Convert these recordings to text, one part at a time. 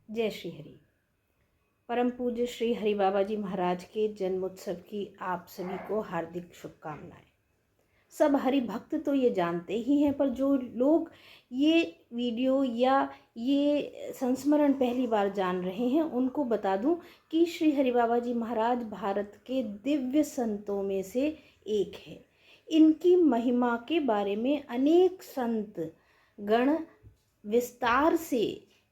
जय श्री हरि। परम पूज्य श्री हरि बाबा जी महाराज के जन्मोत्सव की आप सभी को हार्दिक शुभकामनाएं। सब हरि भक्त तो ये जानते ही हैं, पर जो लोग ये वीडियो या ये संस्मरण पहली बार जान रहे हैं उनको बता दूं कि श्री हरि बाबा जी महाराज भारत के दिव्य संतों में से एक है। इनकी महिमा के बारे में अनेक संत गण विस्तार से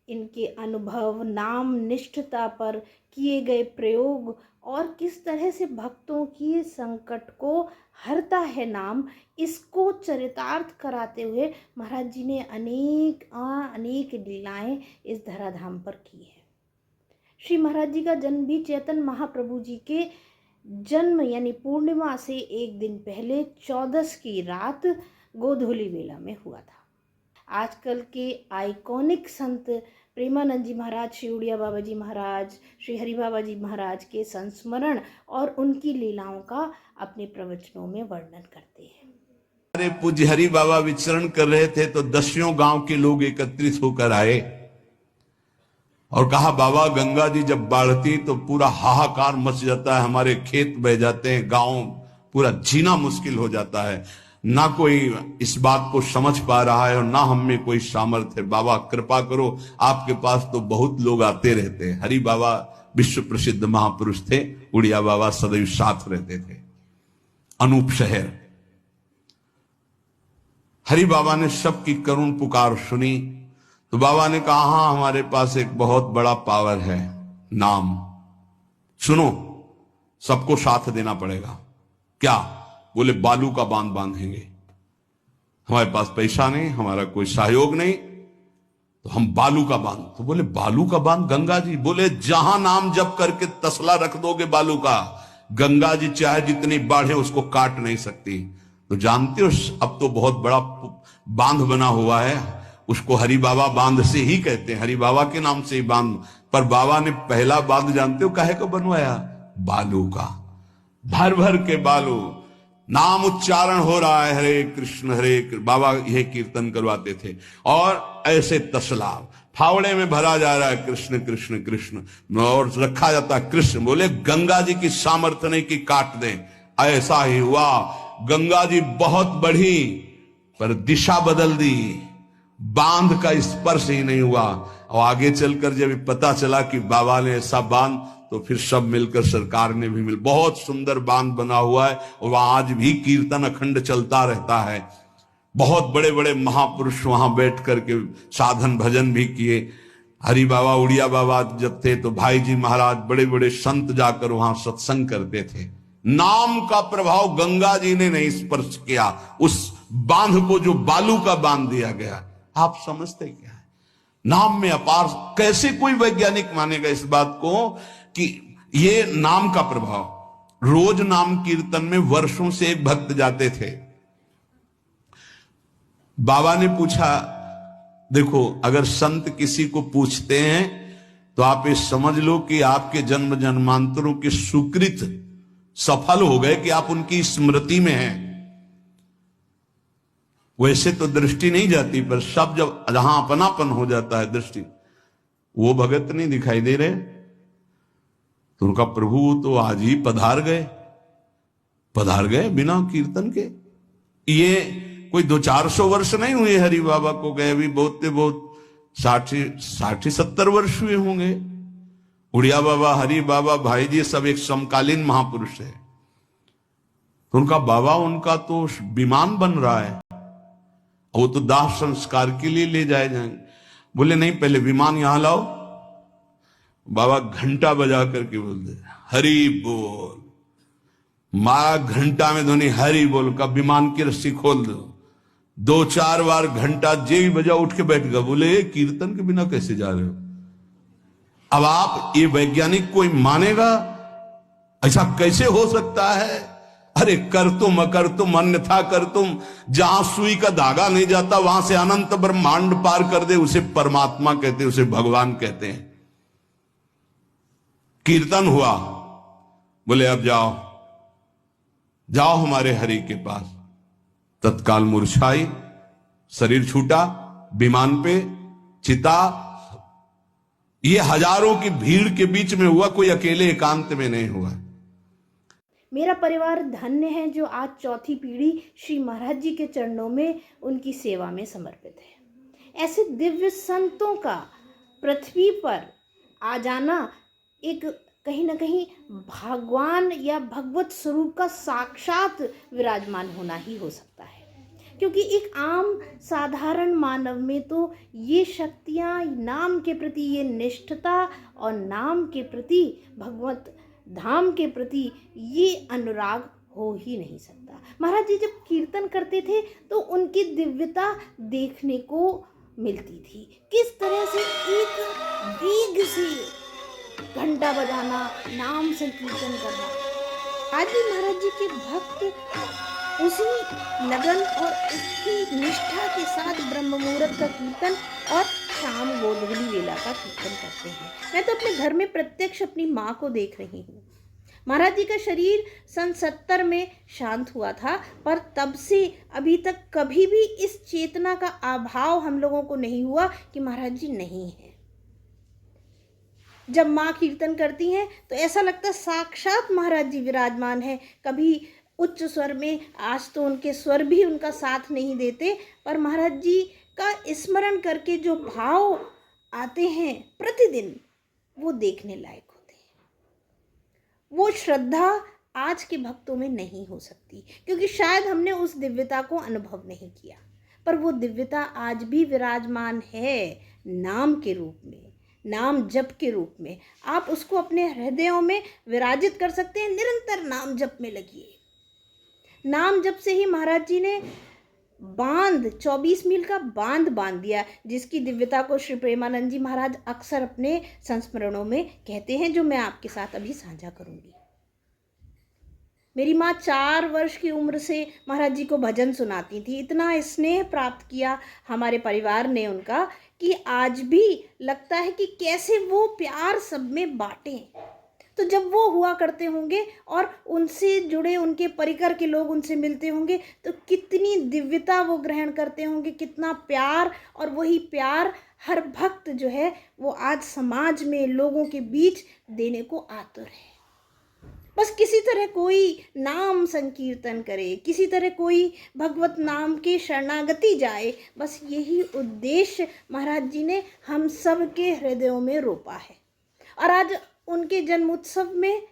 इनके अनुभव, नाम निष्ठता पर किए गए प्रयोग और किस तरह से भक्तों की संकट को हरता है नाम, इसको चरितार्थ कराते हुए महाराज जी ने अनेक लीलाएं इस धराधाम पर की है। श्री महाराज जी का जन्म भी चैतन्य महाप्रभु जी के जन्म यानी पूर्णिमा से एक दिन पहले 14 की रात गोधूली वेला में हुआ था। आजकल के आइकॉनिक संत प्रेमानंद जी महाराज, श्री उड़िया बाबा जी महाराज, श्री हरि बाबा जी महाराज के संस्मरण और उनकी लीलाओं का अपने प्रवचनों में वर्णन करते हैं। अरे पूज्य हरि बाबा विचरण कर रहे थे तो 10 गांव के लोग एकत्रित होकर आए और कहा, बाबा गंगा जी जब बढ़ती तो पूरा हाहाकार मच जाता है, हमारे खेत बह जाते हैं, गांव पूरा जीना मुश्किल हो जाता है, ना कोई इस बात को समझ पा रहा है और ना हम में कोई सामर्थ्य है। बाबा कृपा करो, आपके पास तो बहुत लोग आते रहते हैं। हरि बाबा विश्व प्रसिद्ध महापुरुष थे, उड़िया बाबा सदैव साथ रहते थे। अनूप शहर। हरि बाबा ने सबकी करुण पुकार सुनी तो बाबा ने कहा, हाँ हमारे पास एक बहुत बड़ा पावर है, नाम। सुनो, सबको साथ देना पड़ेगा। क्या? बोले बालू का बांध बांधेंगे। हमारे पास पैसा नहीं, हमारा कोई सहयोग नहीं, तो हम बालू का बांध। तो बोले बालू का बांध गंगा जी? बोले जहां नाम जप करके तसला रख दोगे बालू का, गंगा जी चाहे जितनी बाढ़े उसको काट नहीं सकती। तो जानते हो अब तो बहुत बड़ा बांध बना हुआ है, उसको हरि बाबा बांध से ही कहते हैं, हरि बाबा के नाम से ही बांध। पर बाबा ने पहला बांध जानते हो काहे को बनवाया? बालू का। भर भर के बालू, नाम उच्चारण हो रहा है, हरे कृष्ण हरे कृष्ण। बाबा यह कीर्तन करवाते थे और ऐसे तसला फावड़े में भरा जा रहा है, कृष्ण कृष्ण कृष्ण, और रखा जाता कृष्ण। बोले गंगा जी की सामर्थ्य नहीं कि काट दें। ऐसा ही हुआ, गंगा जी बहुत बढ़ी पर दिशा बदल दी, बांध का स्पर्श ही नहीं हुआ। और आगे चलकर जब पता चला कि बाबा ने ऐसा बांध, तो फिर सब मिलकर सरकार ने भी बहुत सुंदर बांध बना हुआ है और वहां आज भी कीर्तन अखंड चलता रहता है। बहुत बड़े बड़े महापुरुष वहां बैठ करके साधन भजन भी किए। हरि बाबा, उड़िया बाबा जब थे तो भाई जी महाराज, बड़े बड़े संत जाकर वहां सत्संग करते थे। नाम का प्रभाव गंगा जी ने नहीं स्पर्श किया, उस बांध को जो बालू का बांध दिया गया। आप समझते क्या है? नाम में अपार। कैसे कोई वैज्ञानिक मानेगा इस बात को कि ये नाम का प्रभाव। रोज नाम कीर्तन में वर्षों से एक भक्त जाते थे। बाबा ने पूछा, देखो अगर संत किसी को पूछते हैं तो आप ये समझ लो कि आपके जन्म जन्मांतरों के सुकृत सफल हो गए कि आप उनकी स्मृति में हैं। वैसे तो दृष्टि नहीं जाती, पर सब जब जहां अपनापन हो जाता है दृष्टि, वो भगत नहीं दिखाई दे रहे तो उनका प्रभु तो आज ही पधार गए बिना कीर्तन के। ये कोई 200-400 वर्ष नहीं हुए हरि बाबा को गए, अभी बहुत 60-70 वर्ष हुए होंगे। उड़िया बाबा, हरि बाबा, भाई जी सब एक समकालीन महापुरुष है। तो उनका बाबा, उनका तो विमान बन रहा है, वो तो दाह संस्कार के लिए ले जाए जाएंगे। बोले नहीं, पहले विमान यहां लाओ। बाबा घंटा बजा करके बोलते, हरि बोल। मारा घंटा में ध्वनि हरि बोल का, विमान की रस्सी खोल दो। 2-4 बार घंटा जे भी बजा उठ के बैठ गया। बोले कीर्तन के बिना कैसे जा रहे हो? अब आप ये वैज्ञानिक कोई मानेगा? ऐसा कैसे हो सकता है? अरे कर तुम अकर तुम अन्यथा कर तुम, जहां सुई का धागा नहीं जाता वहां से अनंत ब्रह्मांड पार कर दे, उसे परमात्मा कहते हैं, उसे भगवान कहते हैं। कीर्तन हुआ, बोले अब जाओ हमारे हरि के पास। तत्काल मूर्छाई, शरीर छूटा, विमान पे चिता ये हजारों की भीड़ के बीच में हुआ, कोई अकेले एकांत में नहीं हुआ। मेरा परिवार धन्य है जो आज चौथी पीढ़ी श्री महाराज जी के चरणों में उनकी सेवा में समर्पित है। ऐसे दिव्य संतों का पृथ्वी पर आ जाना एक कहीं ना कहीं भगवान या भगवत स्वरूप का साक्षात विराजमान होना ही हो सकता है, क्योंकि एक आम साधारण मानव में तो ये शक्तियाँ, नाम के प्रति ये निष्ठता और नाम के प्रति, भगवत धाम के प्रति ये अनुराग हो ही नहीं सकता। महाराज जी जब कीर्तन करते थे तो उनकी दिव्यता देखने को मिलती थी। किस तरह से एक वेग से घंटा बजाना, नाम संकीर्तन करना। आज भी महाराज जी के भक्त उसी लगन और उसकी निष्ठा के साथ ब्रह्म मुहूर्त का कीर्तन और शाम गोधूली वेला का कीर्तन करते हैं। मैं तो अपने घर में प्रत्यक्ष अपनी माँ को देख रही हूँ। महाराज जी का शरीर सन 70 में शांत हुआ था, पर तब से अभी तक कभी भी इस चेतना का अभाव हम लोगों को नहीं हुआ कि महाराज जी नहीं है। जब माँ कीर्तन करती हैं तो ऐसा लगता है साक्षात महाराज जी विराजमान है। कभी उच्च स्वर में, आज तो उनके स्वर भी उनका साथ नहीं देते, पर महाराज जी का स्मरण करके जो भाव आते हैं प्रतिदिन, वो देखने लायक होते हैं। वो श्रद्धा आज के भक्तों में नहीं हो सकती, क्योंकि शायद हमने उस दिव्यता को अनुभव नहीं किया, पर वो दिव्यता आज भी विराजमान है नाम के रूप में, नाम जप के रूप में। आप उसको अपने हृदयों में विराजित कर सकते हैं। निरंतर नाम जप में लगिए। नाम जप से ही महाराज जी ने 24 मील का बांध बांध दिया, जिसकी दिव्यता को श्री प्रेमानंद जी महाराज अक्सर अपने संस्मरणों में कहते हैं, जो मैं आपके साथ अभी साझा करूंगी। मेरी माँ 4 वर्ष की उम्र से महाराज जी को भजन सुनाती थी। इतना स्नेह प्राप्त किया हमारे परिवार ने उनका कि आज भी लगता है कि कैसे वो प्यार सब में बांटें। तो जब वो हुआ करते होंगे और उनसे जुड़े उनके परिकर के लोग उनसे मिलते होंगे तो कितनी दिव्यता वो ग्रहण करते होंगे, कितना प्यार। और वही प्यार हर भक्त जो है वो आज समाज में लोगों के बीच देने को आतुर है। बस किसी तरह कोई नाम संकीर्तन करे, किसी तरह कोई भगवत नाम की शरणागति जाए, बस यही उद्देश्य महाराज जी ने हम सब के हृदयों में रोपा है। और आज उनके जन्मोत्सव में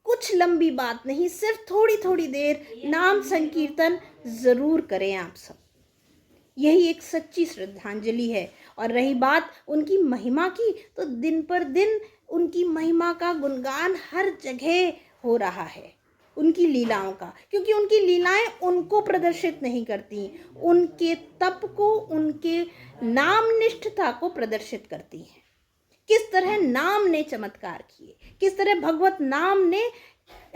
कुछ लंबी बात नहीं, सिर्फ थोड़ी थोड़ी देर नाम संकीर्तन जरूर करें आप सब। यही एक सच्ची श्रद्धांजलि है। और रही बात उनकी महिमा की, तो दिन पर दिन उनकी महिमा का गुणगान हर जगह हो रहा है, उनकी लीलाओं का, क्योंकि उनकी लीलाएं उनको प्रदर्शित नहीं करती, उनके तप को, उनके नाम निष्ठता को प्रदर्शित करती हैं। किस तरह नाम ने चमत्कार किए, किस तरह भगवत नाम ने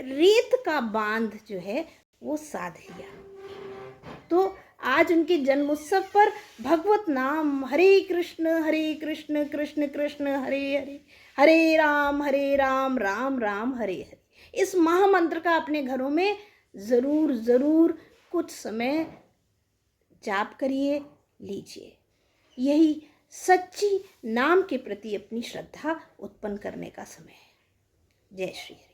रेत का बांध जो है वो साध लिया। तो आज उनके जन्मोत्सव पर भगवत नाम हरे कृष्ण कृष्ण कृष्ण हरे हरे, हरे राम राम राम हरे हरे, इस महामंत्र का अपने घरों में ज़रूर कुछ समय जाप करिए, लीजिए। यही सच्ची नाम के प्रति अपनी श्रद्धा उत्पन्न करने का समय है। जय श्री हरि।